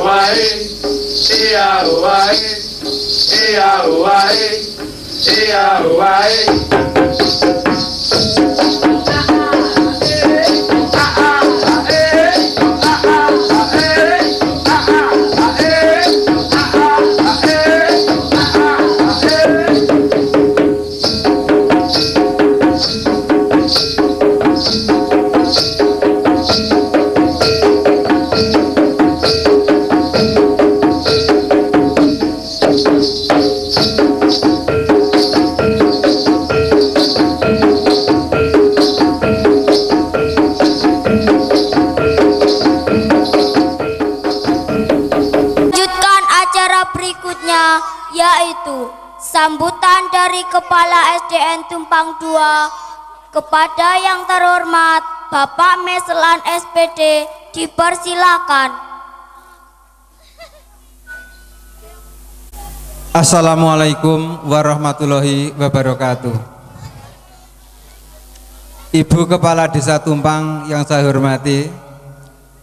uai, iya uai, iya uai, iya uai. Yaitu sambutan dari Kepala SDN Tumpang 2 kepada yang terhormat Bapak Meslan SPD, dipersilakan. Assalamualaikum warahmatullahi wabarakatuh. Ibu Kepala Desa Tumpang yang saya hormati,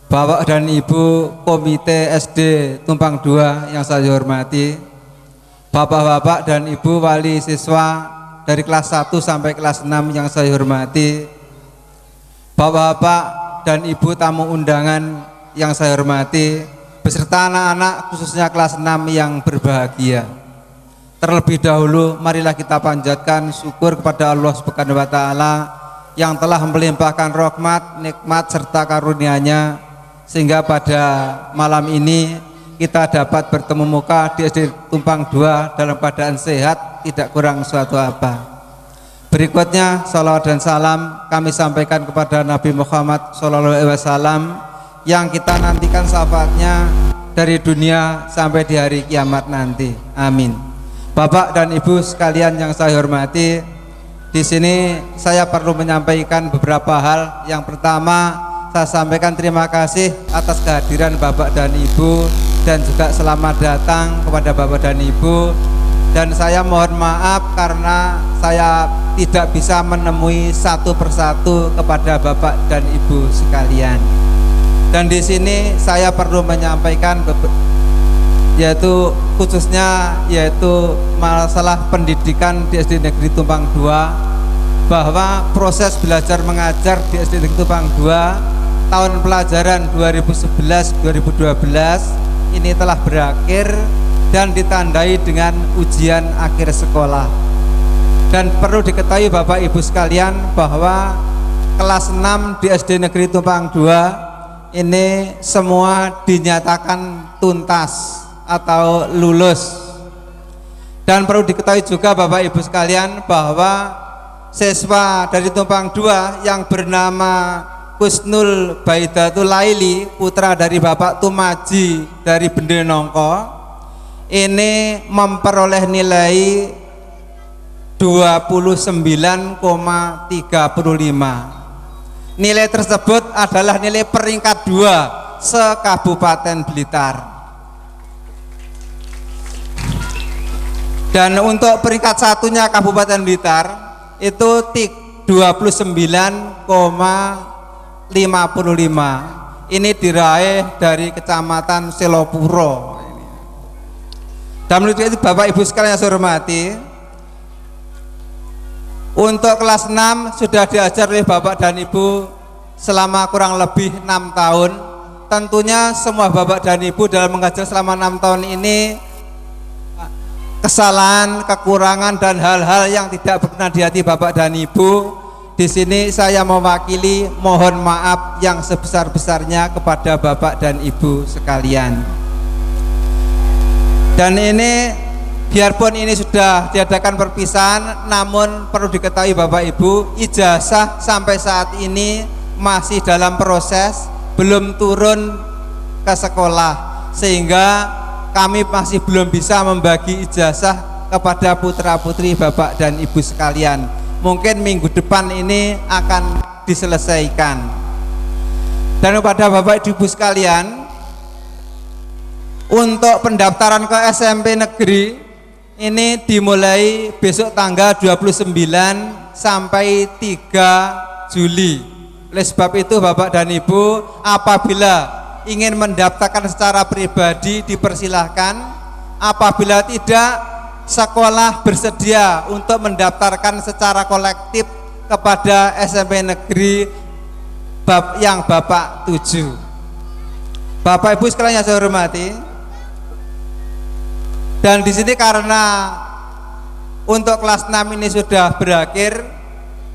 Bapak dan Ibu Komite SD Tumpang 2 yang saya hormati, Bapak-bapak dan Ibu wali siswa dari kelas 1 sampai kelas 6 yang saya hormati, Bapak-bapak dan Ibu tamu undangan yang saya hormati, beserta anak-anak khususnya kelas 6 yang berbahagia. Terlebih dahulu marilah kita panjatkan syukur kepada Allah Subhanahu wa taala yang telah melimpahkan rahmat, nikmat serta karunia-Nya sehingga pada malam ini kita dapat bertemu muka di SD Tumpang 2 dalam keadaan sehat, tidak kurang suatu apa. Berikutnya salawat dan salam kami sampaikan kepada Nabi Muhammad SAW yang kita nantikan syafaatnya dari dunia sampai di hari kiamat nanti. Amin. Bapak dan Ibu sekalian yang saya hormati, di sini saya perlu menyampaikan beberapa hal. Yang pertama, saya sampaikan terima kasih atas kehadiran Bapak dan Ibu dan juga selamat datang kepada Bapak dan Ibu, dan saya mohon maaf karena saya tidak bisa menemui satu persatu kepada Bapak dan Ibu sekalian. Dan di sini saya perlu menyampaikan yaitu khususnya yaitu masalah pendidikan di SD Negeri Tumpang 2, bahwa proses belajar mengajar di SD Negeri Tumpang 2 tahun pelajaran 2011-2012 ini telah berakhir dan ditandai dengan ujian akhir sekolah. Dan perlu diketahui Bapak Ibu sekalian bahwa kelas 6 di SD Negeri Tumpang 2 ini semua dinyatakan tuntas atau lulus. Dan perlu diketahui juga Bapak Ibu sekalian bahwa siswa dari Tumpang 2 yang bernama Kusnul Baidatul Laili, putra dari Bapak Tumaji dari Bendenongko, ini memperoleh nilai 29,35. Nilai tersebut adalah nilai peringkat 2 se-Kabupaten Blitar. Dan untuk peringkat satunya Kabupaten Blitar itu 29,55. Ini diraih dari Kecamatan Selopuro. Dan menurut itu Bapak Ibu sekalian yang saya hormati, untuk kelas 6 sudah diajar oleh Bapak dan Ibu selama kurang lebih 6 tahun. Tentunya semua Bapak dan Ibu dalam mengajar selama 6 tahun ini kesalahan, kekurangan dan hal-hal yang tidak berkenan di hati Bapak dan Ibu. Di sini saya mewakili mohon maaf yang sebesar-besarnya kepada Bapak dan Ibu sekalian. Dan ini biarpun ini sudah diadakan perpisahan, namun perlu diketahui Bapak Ibu, ijazah sampai saat ini masih dalam proses, belum turun ke sekolah, sehingga kami masih belum bisa membagi ijazah kepada putra-putri Bapak dan Ibu sekalian. Mungkin minggu depan ini akan diselesaikan. Dan kepada Bapak Ibu sekalian, untuk pendaftaran ke SMP negeri ini dimulai besok tanggal 29 sampai 3 Juli. Oleh sebab itu Bapak dan Ibu, apabila ingin mendaftarkan secara pribadi dipersilahkan. Apabila tidak, sekolah bersedia untuk mendaftarkan secara kolektif kepada SMP negeri yang Bapak tuju. Bapak Ibu sekalian yang saya hormati, dan di sini karena untuk kelas 6 ini sudah berakhir,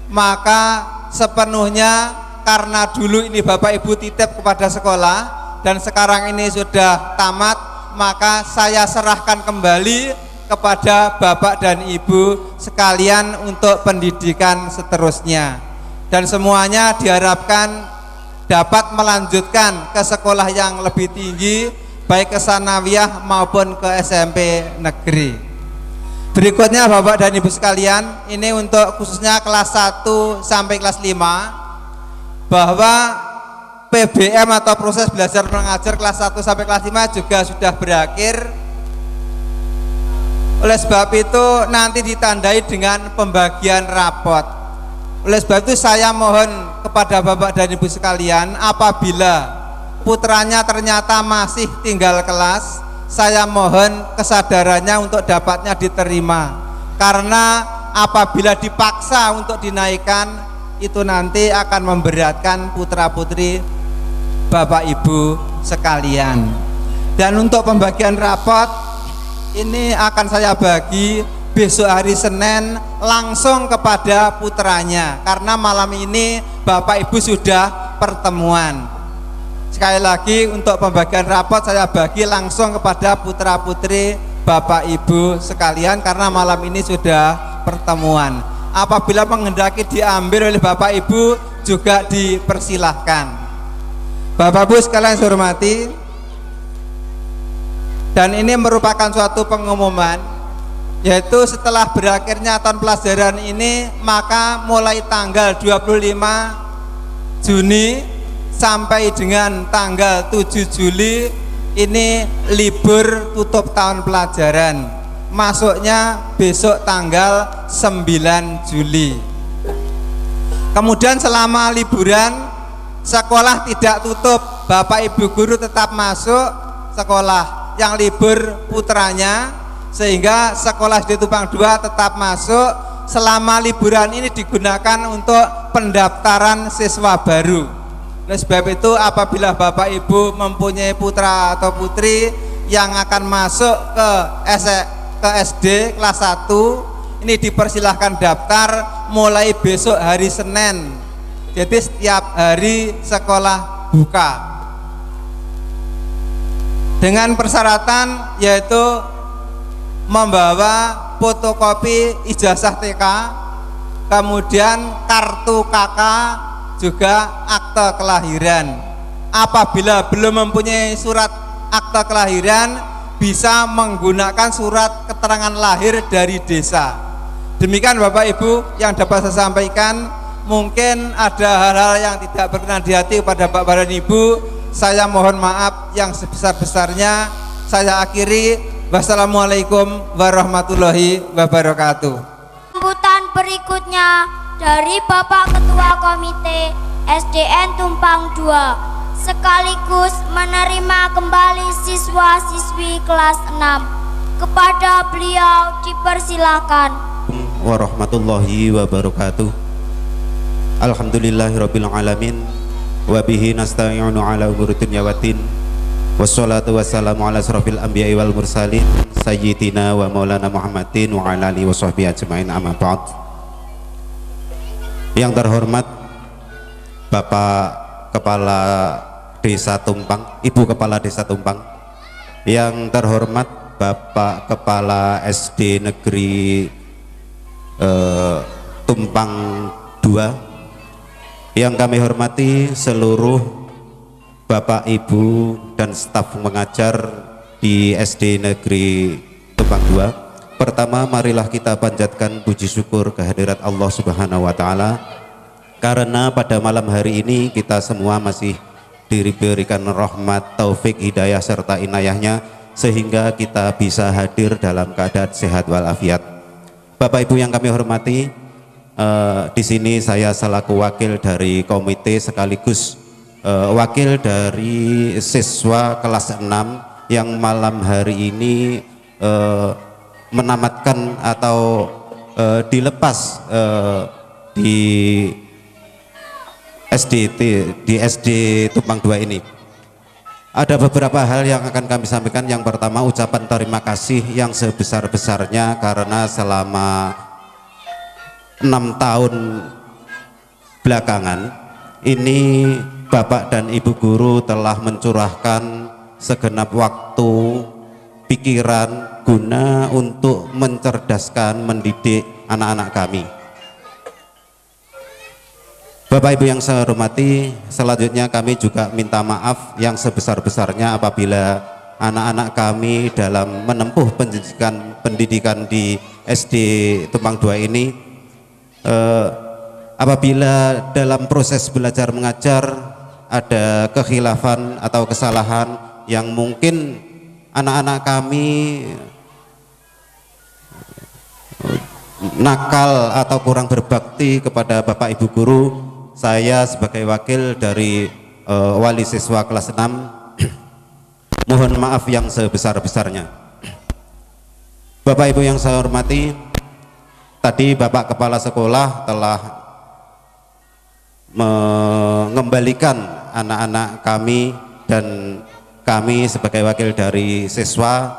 maka sepenuhnya karena dulu ini Bapak Ibu titip kepada sekolah dan sekarang ini sudah tamat, maka saya serahkan kembali kepada Bapak dan Ibu sekalian untuk pendidikan seterusnya, dan semuanya diharapkan dapat melanjutkan ke sekolah yang lebih tinggi, baik ke sanawiyah maupun ke SMP negeri. Berikutnya Bapak dan Ibu sekalian, ini untuk khususnya kelas 1 sampai kelas 5, bahwa PBM atau proses belajar mengajar kelas 1 sampai kelas 5 juga sudah berakhir. Oleh sebab itu nanti ditandai dengan pembagian rapot. Oleh sebab itu saya mohon kepada Bapak dan Ibu sekalian, apabila putranya ternyata masih tinggal kelas, saya mohon kesadarannya untuk dapatnya diterima, karena apabila dipaksa untuk dinaikkan itu nanti akan memberatkan putra-putri Bapak Ibu sekalian. Dan untuk pembagian rapot ini akan saya bagi besok hari Senin langsung kepada putranya, karena malam ini Bapak Ibu sudah pertemuan. Sekali lagi untuk pembagian rapot saya bagi langsung kepada putra-putri Bapak Ibu sekalian, karena malam ini sudah pertemuan. Apabila menghendaki diambil oleh Bapak Ibu juga dipersilahkan. Bapak Ibu sekalian saya hormati, dan ini merupakan suatu pengumuman, yaitu setelah berakhirnya tahun pelajaran ini, maka mulai tanggal 25 Juni sampai dengan tanggal 7 Juli ini libur tutup tahun pelajaran, masuknya besok tanggal 9 Juli. Kemudian selama liburan sekolah tidak tutup, Bapak Ibu guru tetap masuk sekolah, yang libur putranya, sehingga sekolah SD Tumpang 2 tetap masuk. Selama liburan ini digunakan untuk pendaftaran siswa baru. Oleh sebab itu apabila Bapak Ibu mempunyai putra atau putri yang akan masuk ke SD kelas 1, ini dipersilahkan daftar mulai besok hari Senin. Jadi setiap hari sekolah buka dengan persyaratan yaitu membawa fotokopi ijazah TK, kemudian kartu KK, juga akte kelahiran. Apabila belum mempunyai surat akte kelahiran, bisa menggunakan surat keterangan lahir dari desa. Demikian Bapak Ibu yang dapat saya sampaikan. Mungkin ada hal-hal yang tidak berkenan di hati kepada Bapak dan Ibu, saya mohon maaf yang sebesar-besarnya. Saya akhiri, wassalamualaikum warahmatullahi wabarakatuh. Sambutan berikutnya dari Bapak Ketua Komite SDN Tumpang 2, sekaligus menerima kembali siswa-siswi kelas 6. Kepada beliau dipersilakan. Warahmatullahi wabarakatuh. Alhamdulillahirabbil alamin, wa bihi nasta'inu ala umuri dunya waddin, wassalatu wassalamu ala asrofil anbiya'i wal mursalin sayyidina wa maulana Muhammadin wa ala alihi wa sahbihi ajma'in, amma ba'd. Yang terhormat Bapak Kepala Desa Tumpang, Ibu Kepala Desa Tumpang, yang terhormat Bapak Kepala SD Negeri Tumpang 2, yang kami hormati seluruh Bapak Ibu dan staf mengajar di SD Negeri Tumpang 2. Pertama, marilah kita panjatkan puji syukur kehadirat Allah Subhanahu wa taala, karena pada malam hari ini kita semua masih diberikan rahmat, taufik, hidayah serta inayahnya, sehingga kita bisa hadir dalam keadaan sehat walafiat. Bapak Ibu yang kami hormati, di sini saya selaku wakil dari komite sekaligus wakil dari siswa kelas 6 yang malam hari ini menamatkan atau dilepas di SD Tumpang 2 ini. Ada beberapa hal yang akan kami sampaikan. Yang pertama, ucapan terima kasih yang sebesar-besarnya karena selama 6 tahun belakangan ini Bapak dan Ibu guru telah mencurahkan segenap waktu, pikiran guna untuk mencerdaskan, mendidik anak-anak kami. Bapak Ibu yang saya hormati, selanjutnya kami juga minta maaf yang sebesar-besarnya apabila anak-anak kami dalam menempuh pendidikan di SD Tumpang 2 ini, apabila dalam proses belajar mengajar ada kekhilafan atau kesalahan yang mungkin anak-anak kami nakal atau kurang berbakti kepada Bapak Ibu guru, saya sebagai wakil dari wali siswa kelas 6 mohon maaf yang sebesar-besarnya. Bapak Ibu yang saya hormati, tadi Bapak Kepala Sekolah telah mengembalikan anak-anak kami dan kami sebagai wakil dari siswa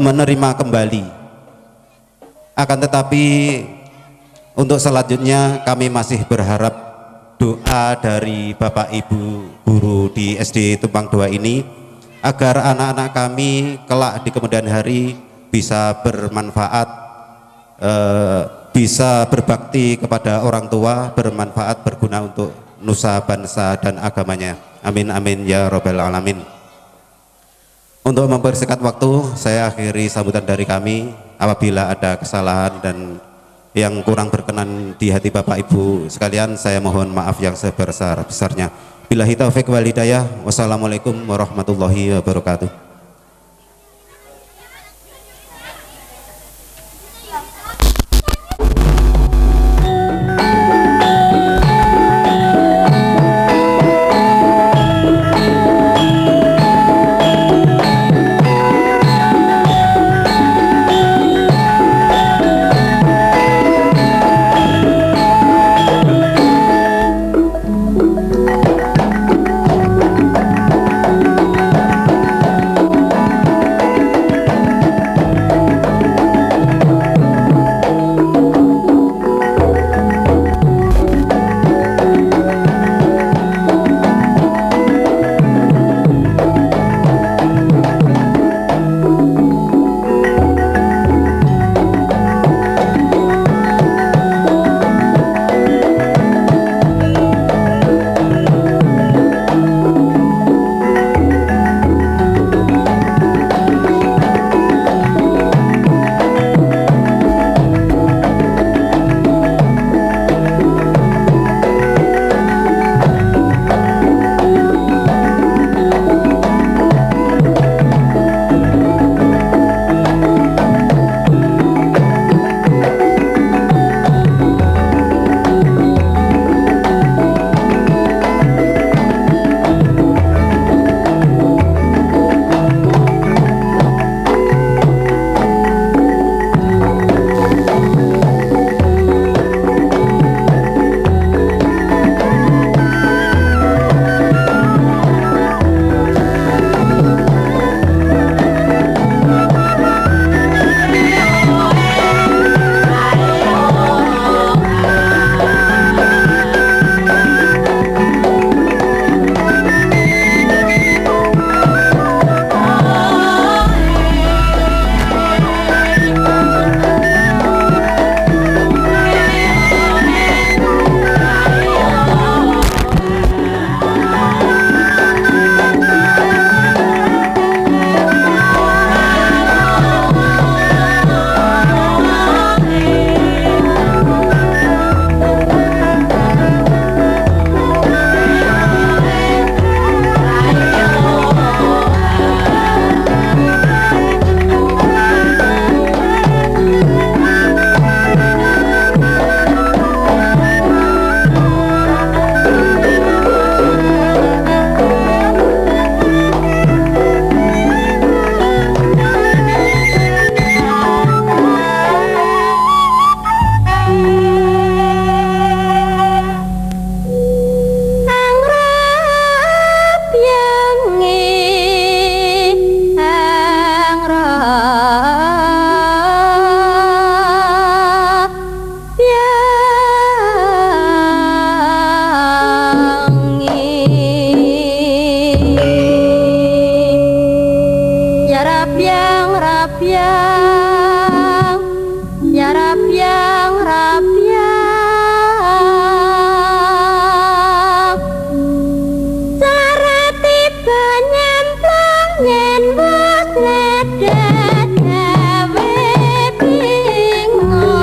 menerima kembali. Akan tetapi untuk selanjutnya kami masih berharap doa dari Bapak Ibu guru di SD Tumpang 2 ini agar anak-anak kami kelak di kemudian hari bisa bermanfaat, bisa berbakti kepada orang tua, bermanfaat, berguna untuk nusa, bangsa dan agamanya. Amin amin ya robbal alamin. Untuk mempersingkat waktu, saya akhiri sambutan dari kami. Apabila ada kesalahan dan yang kurang berkenan di hati Bapak Ibu sekalian, saya mohon maaf yang sebesar-besarnya. Billahi taufik wal hidayah. Wassalamualaikum warahmatullahi wabarakatuh. Rabyang, Rabyang, ya Rabyang, Rabyang. Cara tiba nyemplung yen wis ledet dewe bingung.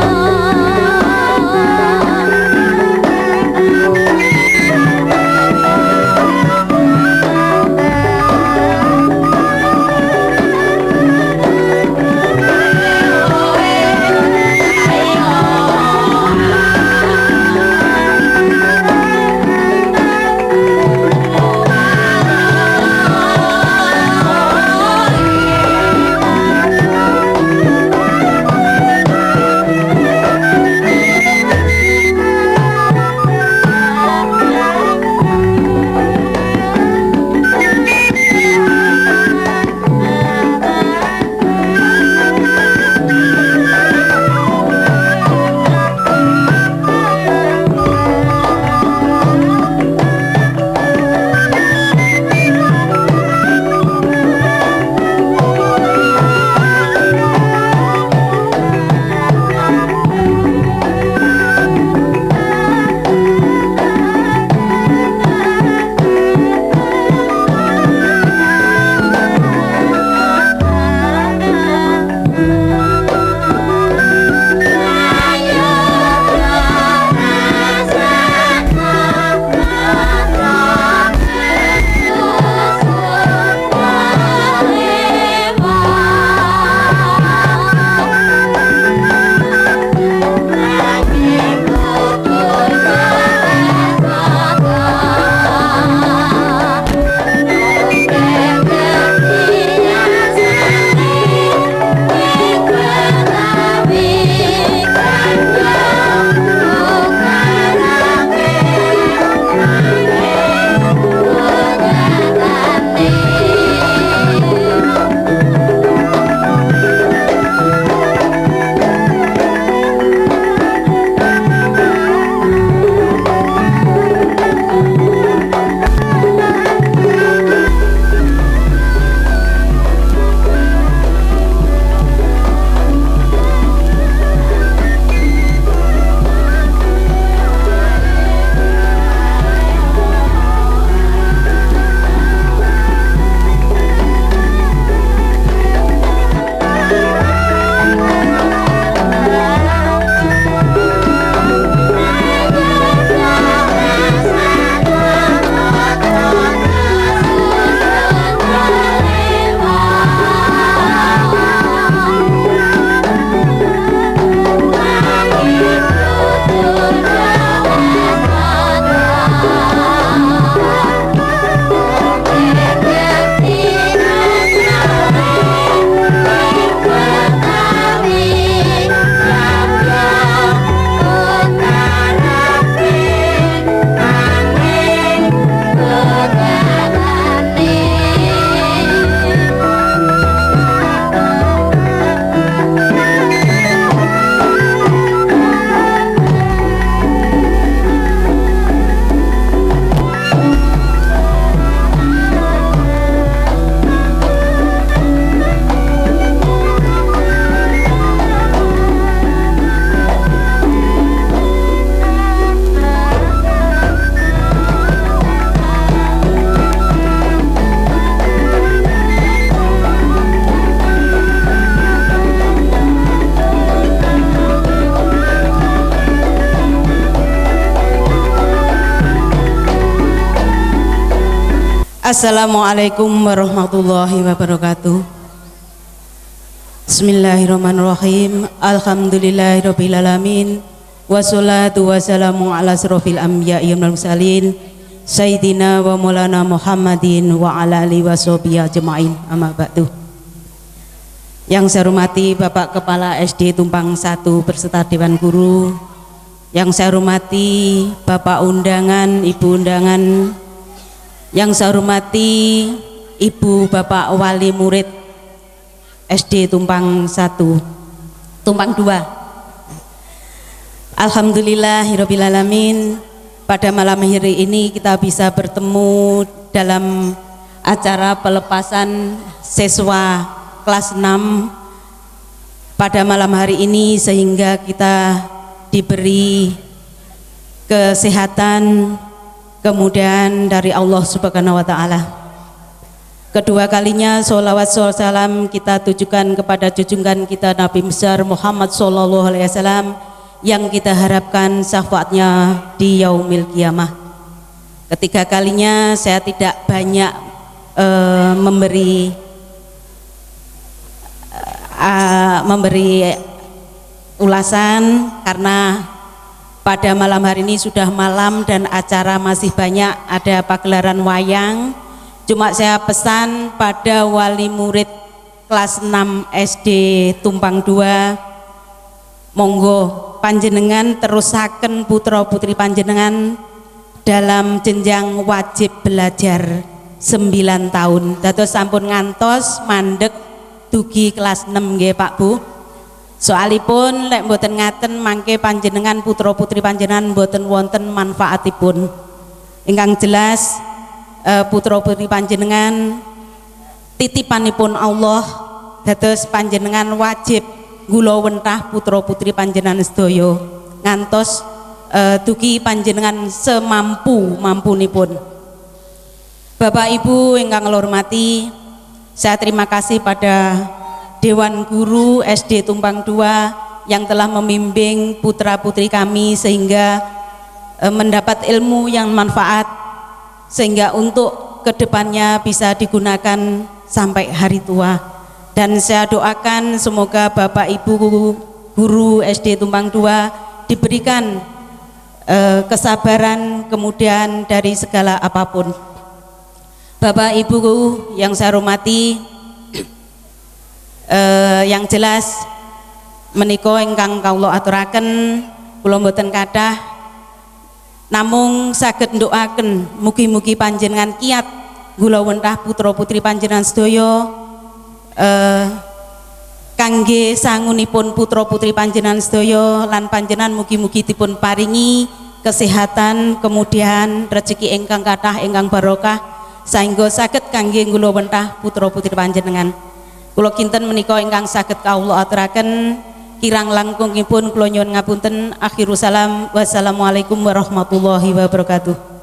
Assalamualaikum warahmatullahi wabarakatuh. Bismillahirrahmanirrahim. Alhamdulillahirabbil alamin. Wassalatu wassalamu ala asrofil anbiya'i wal mursalin Sayyidina wa maulana Muhammadin wa ala alihi washabihi ajmain. Amma ba'du. Yang saya hormati Bapak Kepala SD Tumpang 1 berserta Dewan Guru. Yang saya hormati Bapak undangan, Ibu undangan. Yang saya hormati Ibu Bapak Wali Murid SD Tumpang 1, Tumpang 2. Alhamdulillahirabbil alamin. Pada malam hari ini kita bisa bertemu dalam acara pelepasan siswa kelas 6 pada malam hari ini, sehingga kita diberi kesehatan kemudian dari Allah Subhanahu wa Ta'ala. Kedua kalinya sholawat salam kita tujukan kepada junjungan kita Nabi besar Muhammad sallallahu alaihi wasallam yang kita harapkan syafaatnya di yaumil kiamah. Ketiga kalinya saya tidak banyak memberi ulasan karena pada malam hari ini sudah malam dan acara masih banyak, ada pagelaran wayang. Cuma saya pesan pada wali murid kelas 6 SD Tumpang 2, monggo panjenengan terusaken putra putri panjenengan dalam jenjang wajib belajar 9 tahun. Dados sampun ngantos mandek dugi kelas 6 nggih Pak Bu. Soalipun lek mboten ngaten mangke panjenengan putra putri panjenengan mboten wonten manfaatipun. Ingkang jelas putra putri panjenengan titipanipun Allah, dados panjenengan wajib gula wentah putra putri panjenengan sedaya ngantos dugi panjenengan semampu-mampunipun. Bapak Ibu ingkang kula hormati, saya terima kasih pada Dewan Guru SD Tumpang 2 yang telah membimbing putra putri kami sehingga mendapat ilmu yang manfaat, sehingga untuk kedepannya bisa digunakan sampai hari tua. Dan saya doakan semoga Bapak Ibu Guru SD Tumpang 2 diberikan kesabaran kemudian dari segala apapun. Bapak Ibu yang saya hormati, yang jelas menika ingkang kawula aturaken kula mboten kathah, namung saged ndoaken mugi-mugi panjenengan kiat gula wentah putra putri panjenengan sedaya kangge sangunipun putra putri panjenengan sedaya, lan panjenengan mugi-mugi dipun paringi kesehatan kemudian rezeki ingkang kathah ingkang barokah sehingga saged kangge gula wentah putra putri panjenengan. Kula kinten menika ingkang saged kawula aturaken, kirang langkungipun kula nyuwun ngapunten. Akhirus salam, wassalamualaikum warahmatullahi wabarakatuh.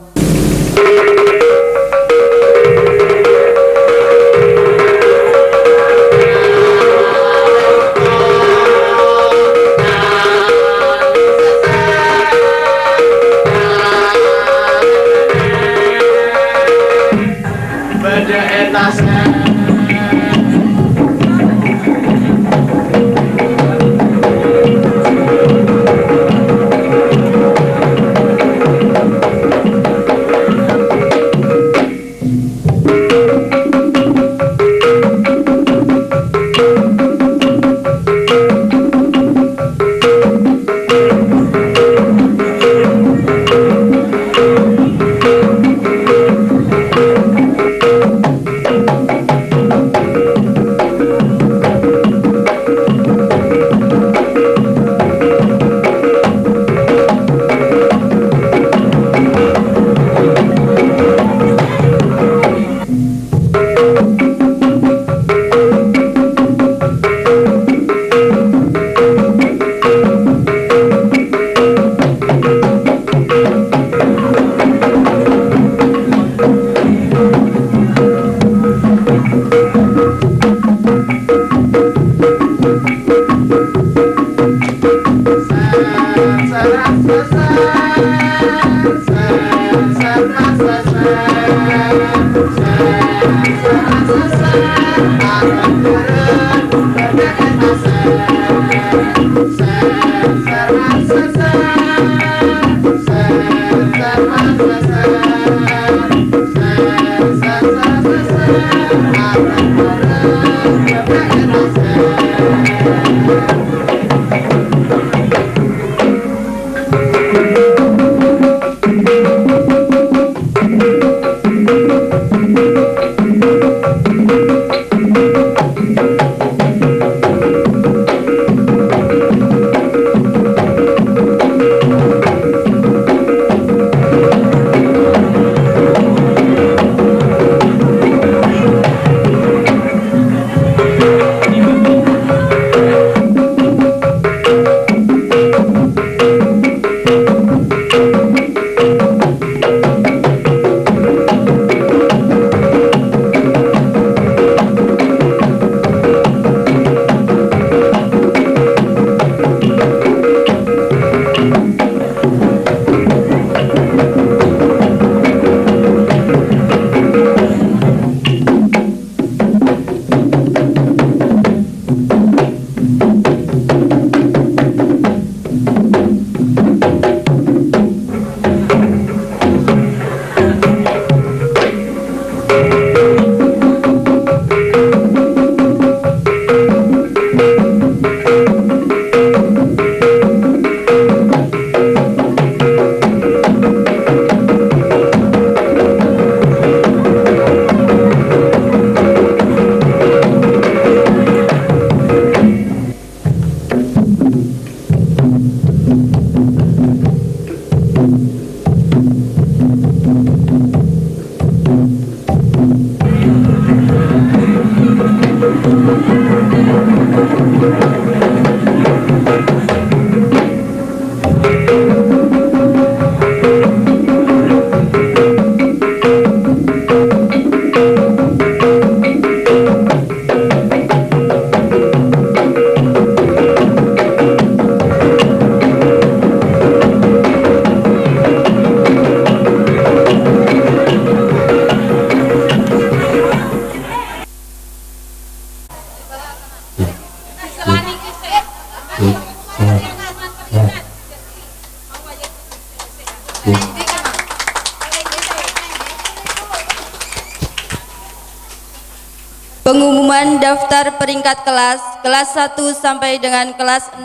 Pengumuman daftar peringkat kelas 1 sampai dengan kelas 6.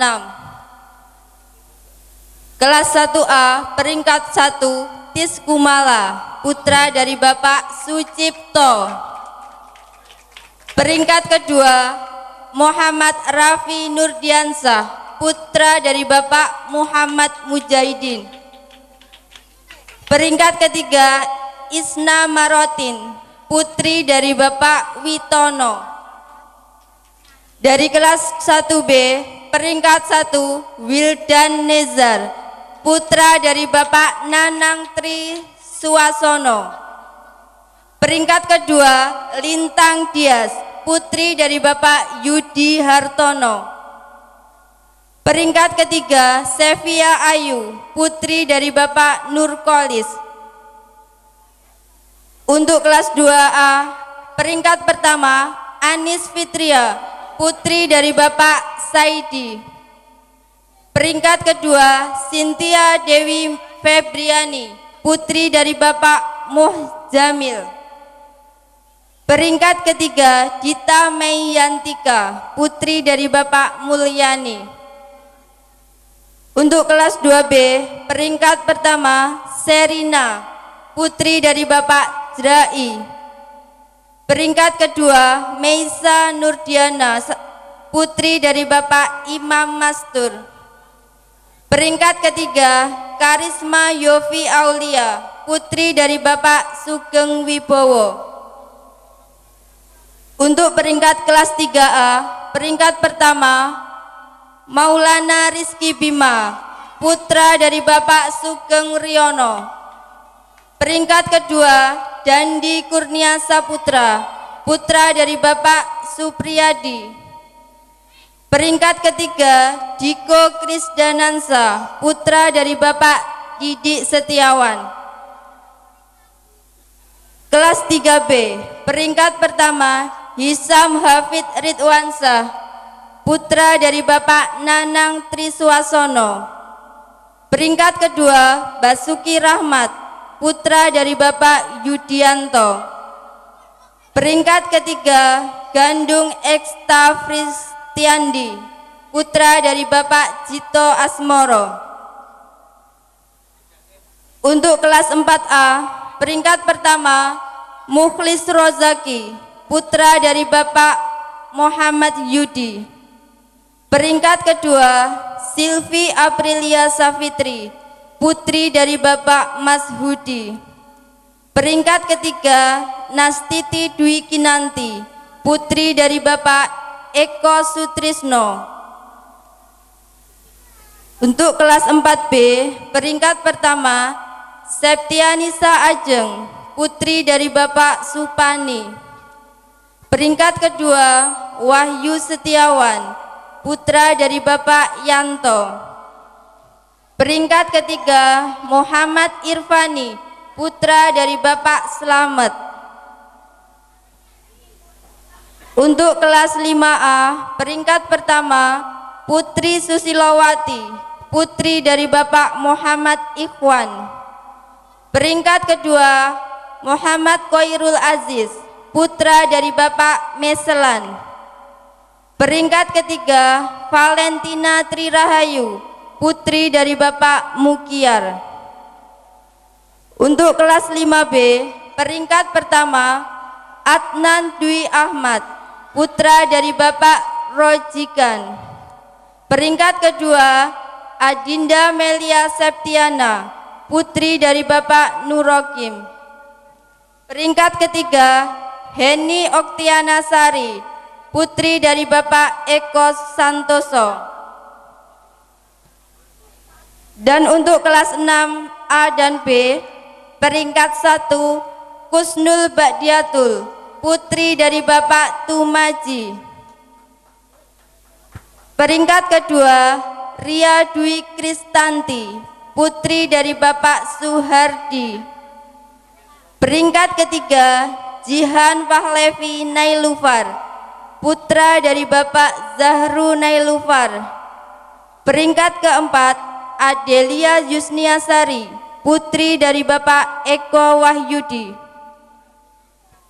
Kelas 1A peringkat 1 Tis Kumala, putra dari Bapak Sucipto. Peringkat kedua Muhammad Rafi Nurdiansah, putra dari Bapak Muhammad Mujahidin. Peringkat ketiga Isna Marotin, putri dari Bapak Witono. Dari kelas 1B, peringkat 1 Wildan Nezar, putra dari Bapak Nanang Tri Suwasono. Peringkat kedua Lintang Dias, putri dari Bapak Yudi Hartono. Peringkat ketiga Sevia Ayu, putri dari Bapak Nurkolis. Untuk kelas 2A, peringkat pertama Anis Fitria, putri dari Bapak Saidi. Peringkat kedua Cynthia Dewi Febriani, putri dari Bapak Muhjamil. Peringkat ketiga Dita Meiyantika, putri dari Bapak Mulyani. Untuk kelas 2B, peringkat pertama Serina, putri dari Bapak Zrai. Peringkat kedua Meisa Nurdiana, putri dari Bapak Imam Mastur. Peringkat ketiga Karisma Yofi Aulia, putri dari Bapak Sugeng Wibowo. Untuk peringkat kelas 3A, peringkat pertama Maulana Rizky Bima, putra dari Bapak Sugeng Riono. Peringkat kedua Dandi Kurnia Saputra, putra dari Bapak Supriyadi. Peringkat ketiga Diko Krisdanansa, putra dari Bapak Didik Setiawan. Kelas 3B, peringkat pertama Hisam Hafid Ridwansah, putra dari Bapak Nanang Triswasono. Peringkat kedua Basuki Rahmat, putra dari Bapak Yudianto. Peringkat ketiga Gandung Eksta Fristiandi, putra dari Bapak Jito Asmoro. Untuk kelas 4A, peringkat pertama Mukhlis Rozaki, putra dari Bapak Muhammad Yudi. Peringkat kedua Silvi Aprilia Safitri, putri dari Bapak Mas Hudi. Peringkat ketiga Nastiti Dwi Kinanti, putri dari Bapak Eko Sutrisno. Untuk kelas 4B, peringkat pertama Septianisa Ajeng, putri dari Bapak Supani. Peringkat kedua Wahyu Setiawan, putra dari Bapak Yanto. Peringkat ketiga Muhammad Irfani, putra dari Bapak Slamet. Untuk kelas 5A, peringkat pertama Putri Susilowati, putri dari Bapak Muhammad Ikhwan. Peringkat kedua Muhammad Koirul Aziz, putra dari Bapak Meselan. Peringkat ketiga Valentina Trirahayu, putri dari Bapak Mukiar. Untuk kelas 5B, peringkat pertama Adnan Dwi Ahmad, putra dari Bapak Rojikan. Peringkat kedua Adinda Melia Septiana, putri dari Bapak Nurokim. Peringkat ketiga Heni Oktiana Sari, putri dari Bapak Eko Santoso. Dan untuk kelas 6 A dan B, peringkat 1 Kusnul Ba'diatul, putri dari Bapak Tumaji. Peringkat kedua Ria Dwi Kristanti, putri dari Bapak Suhardi. Peringkat ketiga Jihan Pahlevi Nailufar, putra dari Bapak Zahru Nailufar. Peringkat keempat Adelia Yusniasari, putri dari Bapak Eko Wahyudi.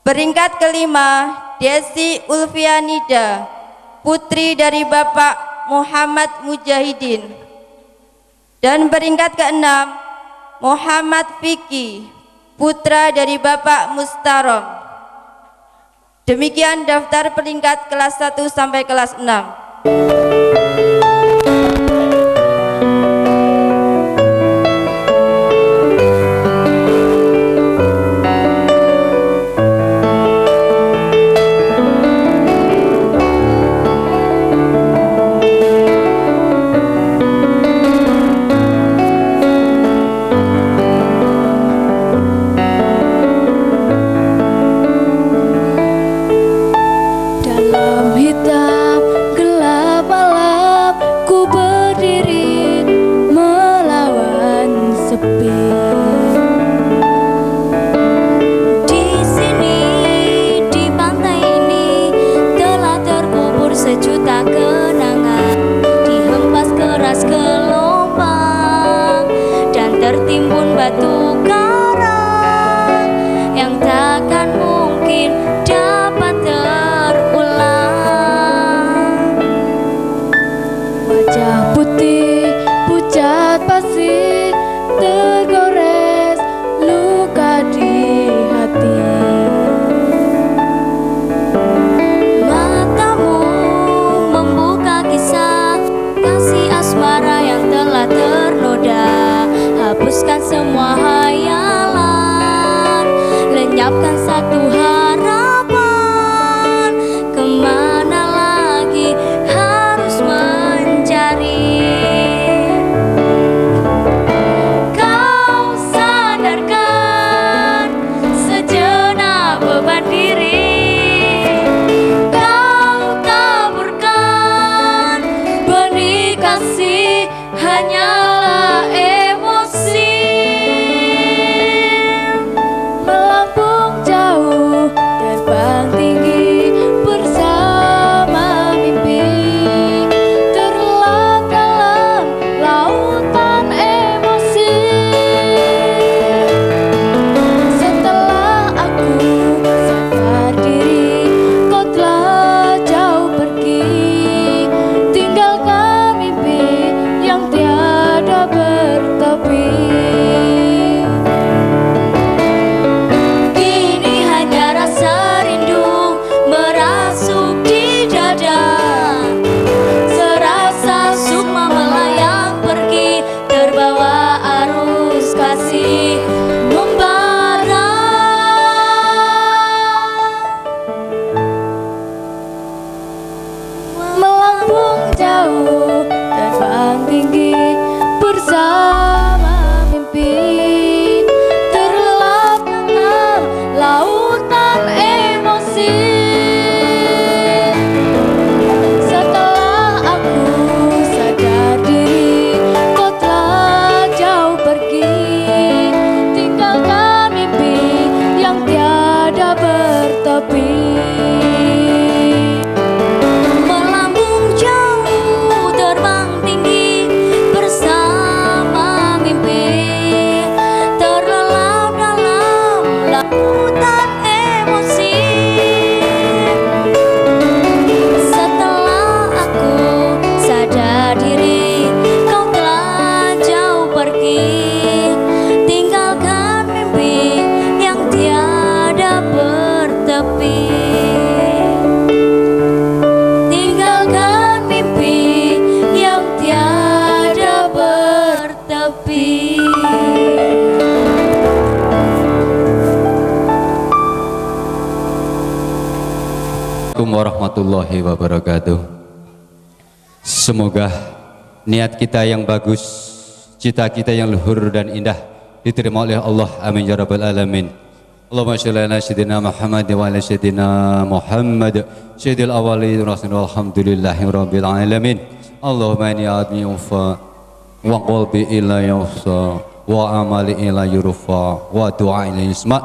Peringkat kelima Desi Ulfianida, putri dari Bapak Muhammad Mujahidin. Dan peringkat keenam Muhammad Fikri, putra dari Bapak Mustarom. Demikian daftar peringkat kelas 1 sampai kelas 6. Melambung jauh warahmatullahi wabarakatuh. Semoga niat kita yang bagus, cita kita yang luhur dan indah diterima oleh Allah. Amin ya rabbal alamin. Allahumma sholli ala sayyidina Muhammad wa ala sayyidina Muhammad sayyidil awwalin rasulullah alhamdulillahi rabbil alamin. Allahumma inni a'udzu bika wa qalbi ila yusa wa amali ila yurfa wa du'a ila yusma.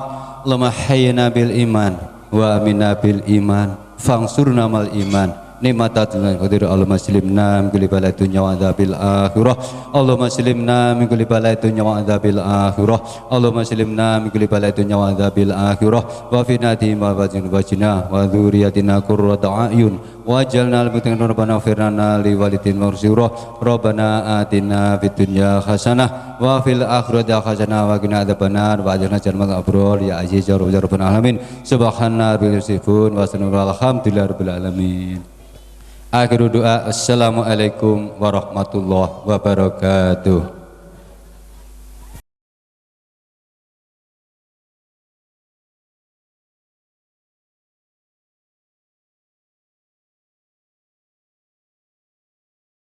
Allahumma hayyina bil iman wa amina bil iman fangsurna mal iman nikmatatul qadir. Allahumma slimna min kulli bala'in dunya wa adzabil akhirah. Allahumma slimna min kulli bala'in dunya wa adzabil akhirah. Allahumma slimna min kulli bala'in dunya wa adzabil akhirah. Wa finati ma wajina wa dzurriyyatina qurrata a'yun waj'alna lil muttaqina rabbana firna li walidin maghfirah. Rabbana atina fid dunya hasanah wa fil akhirati hasanah wa qina adzabannar wa ajirna jannatal abrar ya aziz ya rabbal alamin. Subhana rabbil sifun wa alhamdulillahi rabbil alamin. Akhirul doa, assalamualaikum warahmatullahi wabarakatuh.